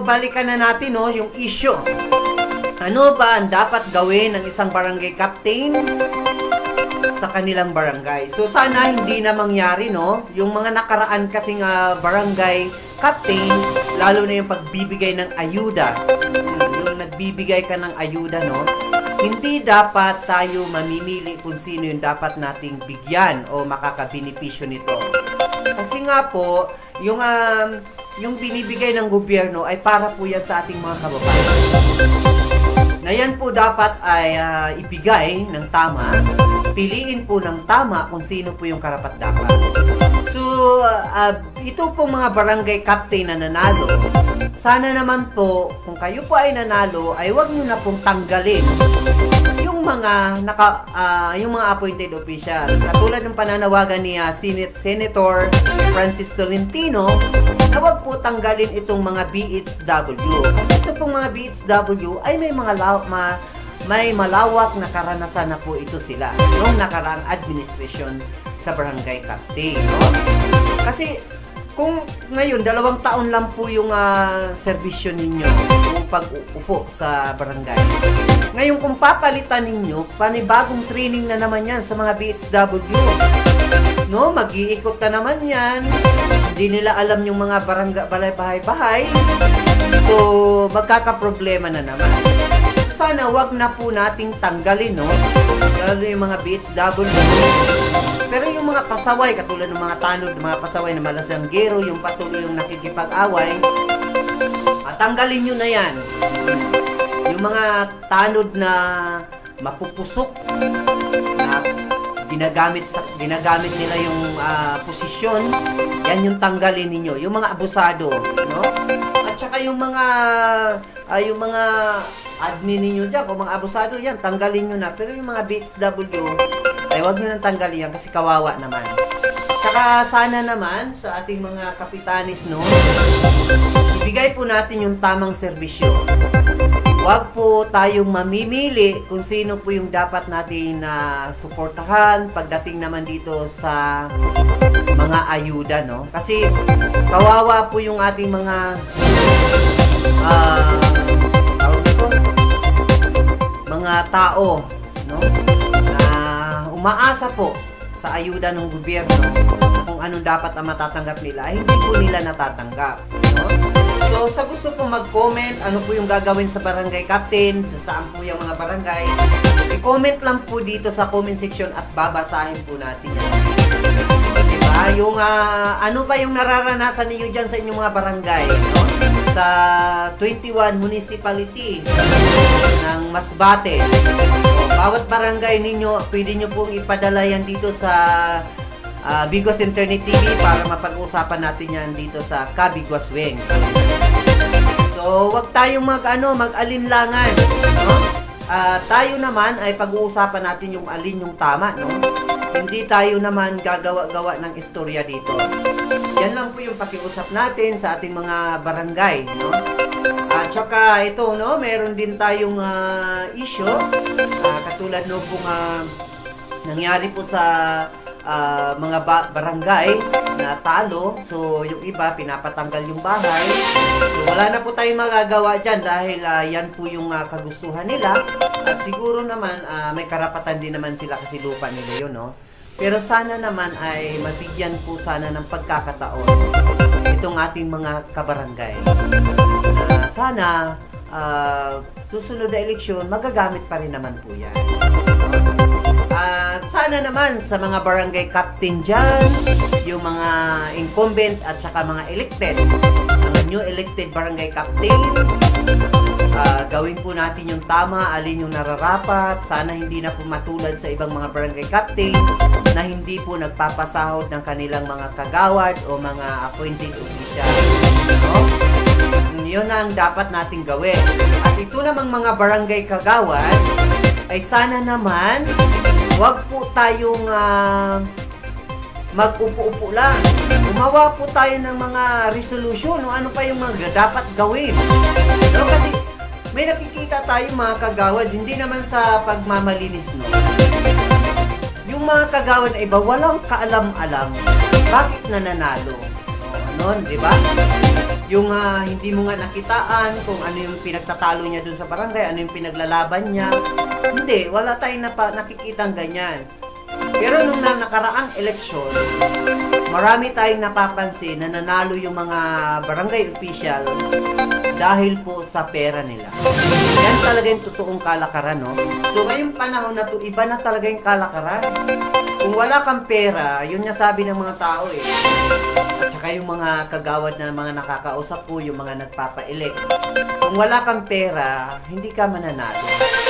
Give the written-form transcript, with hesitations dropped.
balikan na natin, no, yung issue. Ano ba ang dapat gawin ng isang barangay captain sa kanilang barangay? So, sana hindi na mangyari, no? Yung mga nakaraan kasing barangay captain, lalo na yung pagbibigay ng ayuda. Yung nagbibigay ka ng ayuda, no? Hindi dapat tayo mamimili kung sino yung dapat nating bigyan o makakabenepisyo nito. Kasi nga po, yung binibigay ng gobyerno ay para po yan sa ating mga kababayan. Na yan po dapat ay ibigay ng tama, piliin po ng tama kung sino po yung karapat-dapat. So, ito po mga barangay captain na nanalo, sana naman po, kung kayo po ay nanalo, ay huwag nyo na pong tanggalin yung mga appointed official. Katulad ng pananawagan ni Senator Francis Tolentino, na huwag po tanggalin itong mga BHW. Kasi ito pong mga BHW ay may malawak na karanasan na po ito sila noong nakaraang administrasyon sa barangay captain, no? Kasi kung ngayon 2 taon lang po yung serbisyo ninyo o pag-upo sa barangay. Ngayon kung papalitan ninyo, panibagong training na naman yan sa mga BHW. No, mag-iikot na naman yan. Hindi nila alam yung mga barangay bahay-bahay. So, magkakaproblema na naman. Sana wag na po nating tanggalin, no? Lalo yung mga BHW. Pero yung mga pasaway, katulad ng mga tanod, mga pasaway na malasanggero, yung patuloy yung nakikipag-away, tanggalin nyo na yan. Yung mga tanod na mapupusok, na ginagamit nila yung posisyon, yan yung tanggalin ninyo. Yung mga abusado, no? At saka yung mga admin ninyo dyan, kung mga abusado yan, tanggalin nyo na. Pero yung mga BHW, ay wag nyo nang tanggalin yan kasi kawawa naman. Tsaka sana naman sa ating mga kapitanis, no, ibigay po natin yung tamang serbisyo. Wag po tayong mamimili kung sino po yung dapat natin suportahan pagdating naman dito sa mga ayuda, no? Kasi kawawa po yung ating mga mga tao, no, na umaasa po sa ayuda ng gobyerno na kung anong dapat ang matatanggap nila, hindi po nila natatanggap, no? So, sa gusto po mag-comment, ano po yung gagawin sa barangay captain, saan po yung mga barangay, i-comment lang po dito sa comment section at babasahin po natin yan. Diba? Yung, ano ba yung nararanasan niyo dyan sa inyong mga barangay, no? Sa 21 municipality ng Masbate. Bawat barangay ninyo, pwede nyo pong ipadala yan dito sa Bigos Internet TV para mapag-usapan natin yan dito sa Kabigwas Weng. So, wag tayong mag-alinlangan, no? Tayo naman ay pag-uusapan natin yung alin yung tama, no? Hindi tayo naman gagawa-gawa ng istorya dito. Yan lang po yung pakiusap natin sa ating mga barangay, no? At saka ito, no, meron din tayong issue, katulad no pong nangyari po sa mga barangay na talo. So, yung iba, pinapatanggal yung bahay. So, wala na po tayong magagawa dyan dahil yan po yung kagustuhan nila. At siguro naman, may karapatan din naman sila kasi lupa nila yun, no? Pero sana naman ay mabigyan po sana ng pagkakataon itong ating mga kabarangay. Sana, susunod na eleksyon, magagamit pa rin naman po yan. At sana naman sa mga barangay captain dyan, yung mga incumbent at saka mga elected, mga new elected barangay captain, gawin po natin yung tama, alin yung nararapat. Sana hindi na po matulad sa ibang mga barangay captain na hindi po nagpapasahod ng kanilang mga kagawad o mga appointed official, no? Yun na ang dapat nating gawin. At ito namang mga barangay kagawad ay sana naman wag po tayong mag-upo-upo lang. Gumawa po tayo ng mga resolution, no? Ano pa yung mga dapat gawin, no? Kasi may nakikita tayo mga kagawad, hindi naman sa pagmamalinis, no? Yung mga kagawad na iba, walang kaalam-alam bakit nananalo, noon, di ba? yung hindi mo nga nakitaan kung ano yung pinagtatalo niya dun sa barangay, ano yung pinaglalaban niya. Hindi, wala tayong nakikitang ganyan. Pero nung nakaraang eleksyon, marami tayong napapansin na nanalo yung mga barangay official dahil po sa pera nila. Yan talaga yung totoong kalakaran, no? So ngayong panahon na to, iba na talaga yung kalakaran. Kung wala kang pera, yun nga sabi ng mga tao eh. At saka yung mga kagawad na mga nakakausap po, yung mga nagpapa-elect. Kung wala kang pera, hindi ka mananalo.